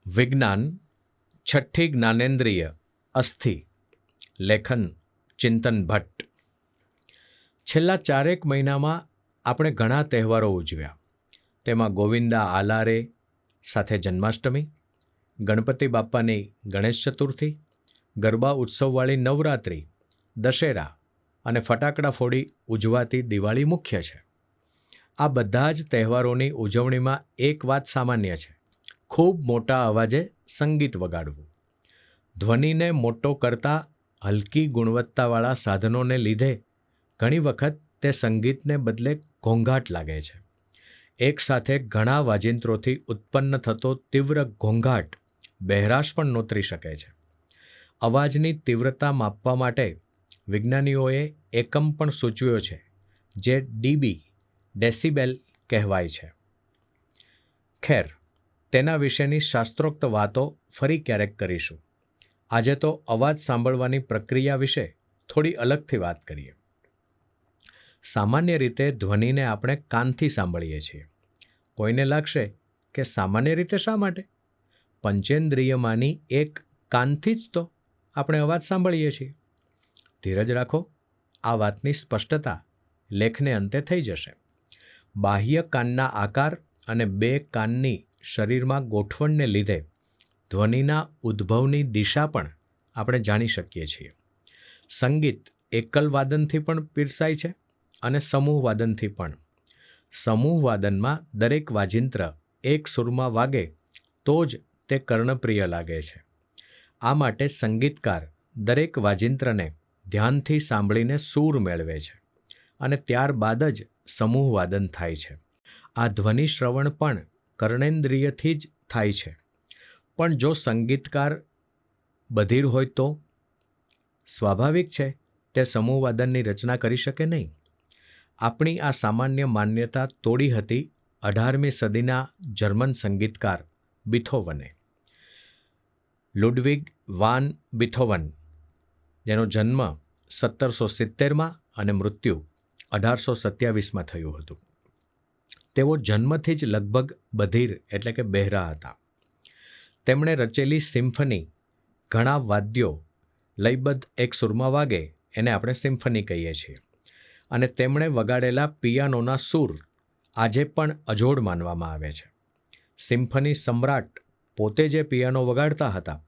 વિજ્ઞાન છઠ્ઠી જ્ઞાનેન્દ્રિય અસ્થિ. લેખન ચિંતન ભટ્ટ. છેલ્લા 4 મહિનામાં આપણે ઘણા તહેવારો ઉજવ્યા. તેમાં ગોવિંદા આલારે સાથે જન્માષ્ટમી, ગણપતિ બાપ્પાની ગણેશ ચતુર્થી, ગરબા ઉત્સવવાળી નવરાત્રિ, દશેરા અને ફટાકડા ફોડી ઉજવાતી દિવાળી મુખ્ય છે. આ બધા જ તહેવારોની ઉજવણીમાં એક વાત સામાન્ય છે: ખૂબ મોટા અવાજે સંગીત વગાડવું. ધ્વનિને મોટો કરતા હલકી ગુણવત્તાવાળા સાધનોને લીધે ઘણી વખત તે સંગીતને બદલે ઘોંઘાટ લાગે છે. એકસાથે ઘણા વાજિંત્રોથી ઉત્પન્ન થતો તીવ્ર ઘોંઘાટ બહેરાશ પણ નોતરી શકે છે. અવાજની તીવ્રતા માપવા માટે વિજ્ઞાનીઓએ એકમ પણ સૂચવ્યો છે, જે ડીબી ડેસિબેલ કહેવાય છે. ખેર, તેના વિશેની શાસ્ત્રોક્ત વાતો ફરી ક્યારેક કરીશું. આજે તો અવાજ સાંભળવાની પ્રક્રિયા વિશે થોડી અલગથી વાત કરીએ. સામાન્ય રીતે ધ્વનિને આપણે કાનથી સાંભળીએ છીએ. કોઈને લાગશે કે સામાન્ય રીતે શા માટે? પંચેન્દ્રિયમાંની એક કાનથી જ તો આપણે અવાજ સાંભળીએ છીએ. ધીરજ રાખો, આ વાતની સ્પષ્ટતા લેખને અંતે થઈ જશે. બાહ્ય કાનના આકાર અને 2 કાનની શરીરમાં ગોઠવણને લીધે ધ્વનિના ઉદ્ભવની દિશા પણ આપણે જાણી શકીએ છીએ. સંગીત એકલ વાદનથી પણ પીરસાય છે અને સમૂહ વાદનથી પણ. સમૂહ વાદનમાં દરેક વાજિંત્ર એક સૂરમાં વાગે તો જ તે કર્ણપ્રિય લાગે છે. આ માટે સંગીતકાર દરેક વાજિંત્રને ધ્યાનથી સાંભળીને સૂર મેળવે છે અને ત્યારબાદ જ સમૂહ વાદન થાય છે. આ ધ્વનિ શ્રવણ પણ કર્ણેન્દ્રિયથી જ થાય છે. પણ જો સંગીતકાર બધિર હોય તો સ્વાભાવિક છે તે સમૂહ વાદનની રચના કરી શકે નહીં. આપણી આ સામાન્ય માન્યતા તોડી હતી 18મી સદીના જર્મન સંગીતકાર બીથોવને. લુડવિગ વાન બીથોવન, જેનો જન્મ 1770માં અને મૃત્યુ 1827માં થયું હતું. તેઓ જન્મથી જ લગભગ બધિર એટલે કે બહેરા હતા. તેમણે રચેલી સિમ્ફની, ઘણા વાદ્યો લયબદ્ધ એક સૂરમાં વાગે એને આપણે સિમ્ફની કહીએ છીએ, અને તેમણે વગાડેલા પિયાનોના સૂર આજે પણ અજોડ માનવામાં આવે છે. સિમ્ફની સમ્રાટ પોતે જે પિયાનો વગાડતા હતા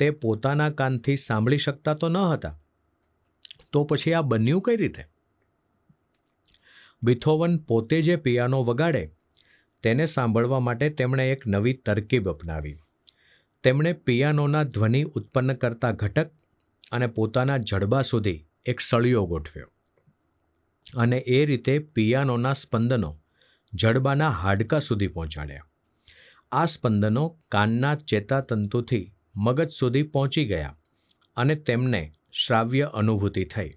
તે પોતાના કાનથી સાંભળી શકતા તો ન હતા, તો પછી આ બન્યું કઈ રીતે? બીથોવન પોતે જે પિયાનો વગાડે તેને સાંભળવા માટે તેમણે એક નવી તરકીબ અપનાવી. તેમણે પિયાનોના ધ્વનિ ઉત્પન્ન કરતા ઘટક અને પોતાના જડબા સુધી એક સળિયો ગોઠવ્યો, અને એ રીતે પિયાનોના સ્પંદનો જડબાના હાડકા સુધી પહોંચાડ્યા. આ સ્પંદનો કાનના ચેતાતંતુથી મગજ સુધી પહોંચી ગયા અને તેમને શ્રાવ્ય અનુભૂતિ થઈ.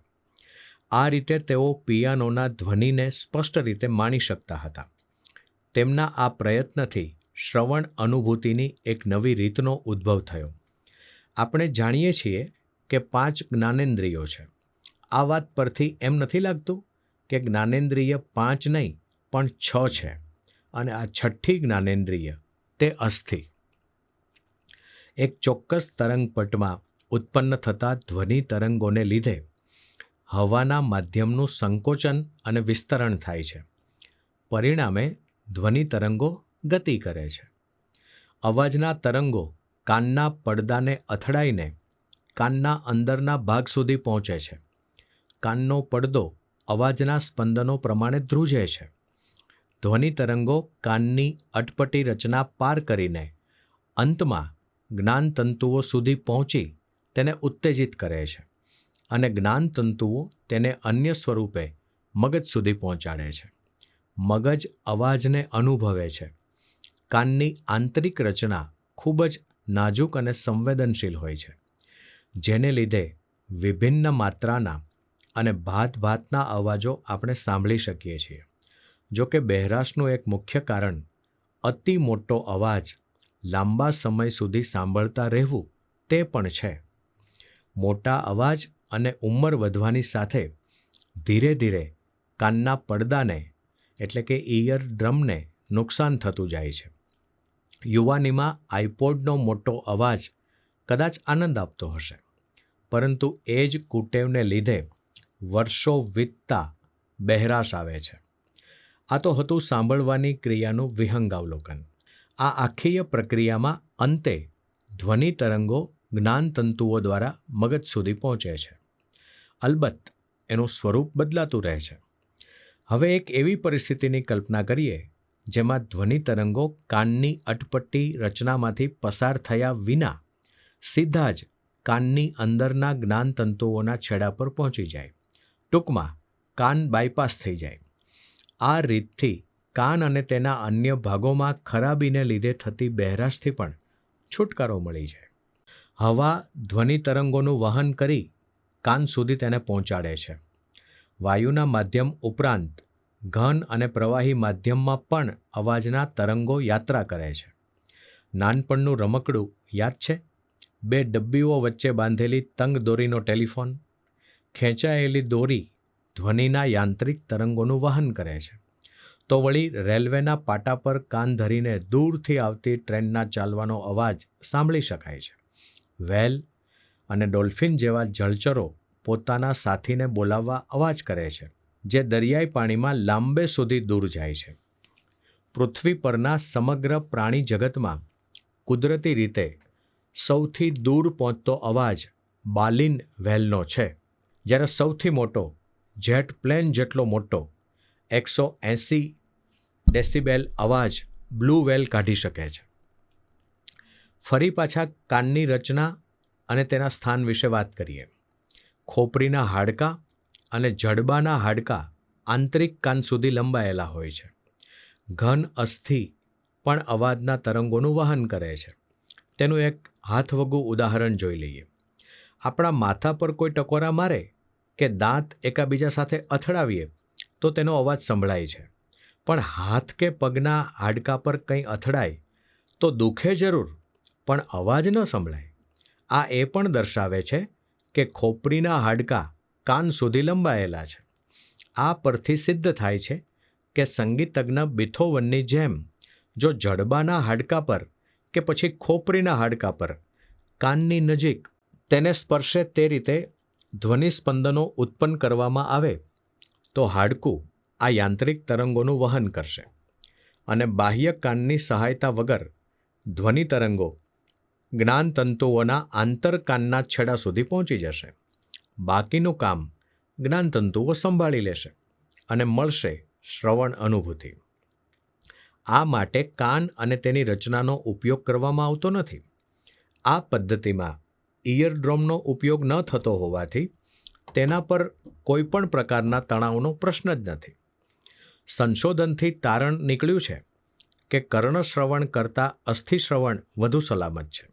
આ રીતે તેઓ પિયાનોના ધ્વનિને સ્પષ્ટ રીતે માણી શકતા હતા. તેમના આ પ્રયત્નથી શ્રવણ અનુભૂતિની એક નવી રીતનો ઉદ્ભવ થયો. આપણે જાણીએ છીએ કે 5 જ્ઞાનેન્દ્રિયો છે. આ વાત પરથી એમ નથી લાગતું કે જ્ઞાનેન્દ્રિય 5 નહીં પણ 6 છે, અને આ છઠ્ઠી જ્ઞાનેન્દ્રિય તે અસ્થિ. એક ચોક્કસ તરંગપટમાં ઉત્પન્ન થતા ધ્વનિ તરંગોને લીધે હવાના માધ્યમનું સંકોચન અને વિસ્તરણ થાય છે. પરિણામે ધ્વનિ તરંગો ગતિ કરે છે. અવાજના તરંગો કાનના પડદાને અથડાઈને કાનના અંદરના ભાગ સુધી પહોંચે છે. કાનનો પડદો અવાજના સ્પંદનો પ્રમાણે ધ્રુજે છે. ધ્વનિ તરંગો કાનની અટપટી રચના પાર કરીને અંતમાં જ્ઞાનતંતુઓ સુધી પહોંચી તેને ઉત્તેજિત કરે છે, અને જ્ઞાનતંતુઓ તેને અન્ય સ્વરૂપે મગજ સુધી પહોંચાડે છે. મગજ અવાજને અનુભવે છે. કાનની આંતરિક રચના ખૂબ જ નાજુક અને સંવેદનશીલ હોય છે, જેને લીધે વિભિન્ન માત્રાના અને ભાતભાતના અવાજો આપણે સાંભળી શકીએ છીએ. જો કે બહેરાશનું એક મુખ્ય કારણ અતિ મોટો અવાજ લાંબા સમય સુધી સાંભળતા રહેવું તે પણ છે. મોટા અવાજ અને ઉંમર વધવાની સાથે ધીરે ધીરે કાનના પડદાને એટલે કે ઇયર ડ્રમને નુકસાન થતું જાય છે. યુવાનીમાં આઈપોડનો મોટો અવાજ કદાચ આનંદ આપતો હશે, પરંતુ એ જ કુટેવને લીધે વર્ષો વીતતા બહેરાશ આવે છે. આ તો હતું સાંભળવાની ક્રિયાનું વિહંગાવલોકન. આ આખીય પ્રક્રિયામાં અંતે ધ્વનિ તરંગો જ્ઞાનતંતુઓ દ્વારા મગજ સુધી પહોંચે છે. અલબત્ત એનું સ્વરૂપ બદલાતું રહે છે. હવે એક એવી પરિસ્થિતિની કલ્પના કરીએ જેમાં ધ્વનિ તરંગો કાનની અટપટી રચનામાંથી પસાર થયા વિના સીધા જ કાનની અંદરના જ્ઞાનતંતુઓના છેડા પર પહોંચી જાય. ટૂંકમાં કાન બાયપાસ થઈ જાય. આ રીતથી કાન અને તેના અન્ય ભાગોમાં ખરાબીને લીધે થતી બહેરાશથી પણ છુટકારો મળી જાય. હવા ધ્વનિ તરંગોનું વહન કરી કાન સુધી તેને પહોંચાડે છે. વાયુના માધ્યમ ઉપરાંત ઘન અને પ્રવાહી માધ્યમમાં પણ અવાજના તરંગો યાત્રા કરે છે. નાનપણનું રમકડું યાદ છે? 2 ડબ્બીઓ વચ્ચે બાંધેલી તંગ દોરીનો ટેલિફોન. ખેંચાયેલી દોરી ધ્વનિના યાંત્રિક તરંગોનું વહન કરે છે. તો વળી રેલવેના પાટા પર કાન ધરીને દૂરથી આવતી ટ્રેનના ચાલવાનો અવાજ સાંભળી શકાય છે. વ્હેલ અને ડોલ્ફિન જેવા જળચરો પોતાના સાથીને બોલાવવા અવાજ કરે છે, જે દરિયાઈ પાણીમાં લાંબે સુધી દૂર જાય છે. પૃથ્વી પરના સમગ્ર પ્રાણી જગતમાં કુદરતી રીતે સૌથી દૂર પહોંચતો અવાજ બાલિન વ્હેલનો છે, જ્યારે સૌથી મોટો જેટ પ્લેન જેટલો મોટો 180 ડેસિબેલ અવાજ બ્લુ વ્હેલ કાઢી શકે છે. ફરી પાછા કાનની રચના અને તેના સ્થાન વિશે વાત કરીએ. ખોપરીના હાડકાં અને જડબાના હાડકાં આંતરિક કાન સુધી લંબાયેલા હોય છે. ઘન અસ્થિ પણ અવાજના તરંગોનું વહન કરે છે. તેનું એક હાથવગું ઉદાહરણ જોઈ લઈએ. આપણા માથા પર કોઈ ટકોરા મારે કે દાંત એકાબીજા સાથે અથડાવીએ તો તેનો અવાજ સંભળાય છે. પણ હાથ કે પગના હાડકાં પર કંઈ અથડાય તો દુખે જરૂર, પણ અવાજ ન સંભળાય. આ એ પણ દર્શાવે છે કે ખોપરીના હાડકાં કાન સુધી લંબાયેલા છે. આ પરથી સિદ્ધ થાય છે કે સંગીતજ્ઞ બીથોવનની જેમ જો જડબાના હાડકાં પર કે પછી ખોપરીના હાડકાં પર કાનની નજીક તેને સ્પર્શે તે રીતે ધ્વનિ સ્પંદનો ઉત્પન્ન કરવામાં આવે તો હાડકું આ યાંત્રિક તરંગોનું વહન કરશે અને બાહ્ય કાનની સહાયતા વગર ધ્વનિ તરંગો જ્ઞાનતંતુઓના આંતરકાનના છેડા સુધી પહોંચી જશે. બાકીનું કામ જ્ઞાનતંતુઓ સંભાળી લેશે અને મળશે શ્રવણ અનુભૂતિ. આ માટે કાન અને તેની રચનાનો ઉપયોગ કરવામાં આવતો નથી. આ પદ્ધતિમાં ઇયરડ્રોમનો ઉપયોગ ન થતો હોવાથી તેના પર કોઈ પણ પ્રકારના તણાવનો પ્રશ્ન જ નથી. સંશોધનથી તારણ નીકળ્યું છે કે કર્ણશ્રવણ કરતાં અસ્થિશ્રવણ વધુ સલામત છે.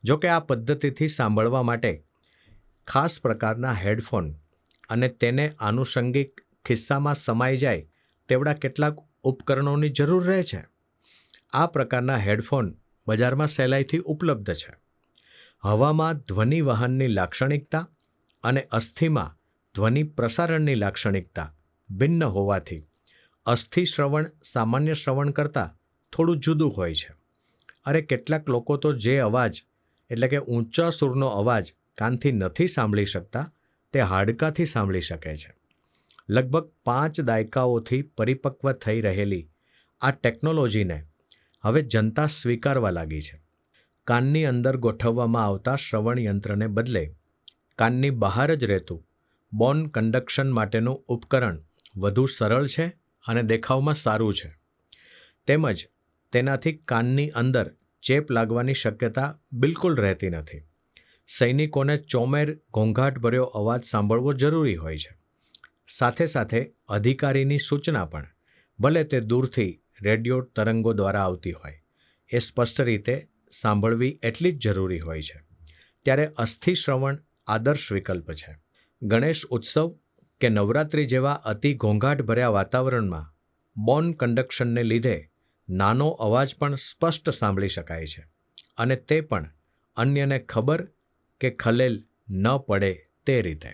જો કે આ પદ્ધતિથી સાંભળવા માટે ખાસ પ્રકારના હેડફોન અને તેને આનુષંગિક ખિસ્સામાં સમાઈ જાય તેવડા કેટલાક ઉપકરણોની જરૂર રહે છે. આ પ્રકારના હેડફોન બજારમાં સહેલાઈથી ઉપલબ્ધ છે. હવામાં ધ્વનિ વહનની લાક્ષણિકતા અને અસ્થિમાં ધ્વનિ પ્રસારણની લાક્ષણિકતા ભિન્ન હોવાથી અસ્થિ શ્રવણ સામાન્ય શ્રવણ કરતાં થોડું જુદું હોય છે. અરે કેટલાક લોકો તો જે અવાજ એટલે કે ઊંચા સૂરનો અવાજ કાનથી નથી સાંભળી શકતા તે હાડકાથી સાંભળી શકે છે. લગભગ 5 દાયકાઓથી પરિપક્વ થઈ રહેલી આ ટેકનોલોજીને હવે જનતા સ્વીકારવા લાગી છે. કાનની અંદર ગોઠવવામાં આવતા શ્રવણ યંત્રને બદલે કાનની બહાર જ રહેતું બોન કન્ડક્શન માટેનું ઉપકરણ વધુ સરળ છે અને દેખાવમાં સારું છે. તેમજ તેનાથી કાનની અંદર ચેપ લાગવાની શક્યતા બિલકુલ રહેતી નથી. સૈનિકોને ચોમેર ઘોંઘાટભર્યો અવાજ સાંભળવો જરૂરી હોય છે. સાથે સાથે અધિકારીની સૂચના પણ, ભલે તે દૂરથી રેડિયો તરંગો દ્વારા આવતી હોય, એ સ્પષ્ટ રીતે સાંભળવી એટલી જ જરૂરી હોય છે. ત્યારે અસ્થિ શ્રવણ આદર્શ વિકલ્પ છે. ગણેશ ઉત્સવ કે નવરાત્રિ જેવા અતિ ઘોંઘાટભર્યા વાતાવરણમાં બોન કન્ડક્શનને લીધે નાનો અવાજ પણ સ્પષ્ટ સાંભળી શકાય છે અને તે પણ અન્યને ખબર કે ખલેલ ન પડે તે રીતે.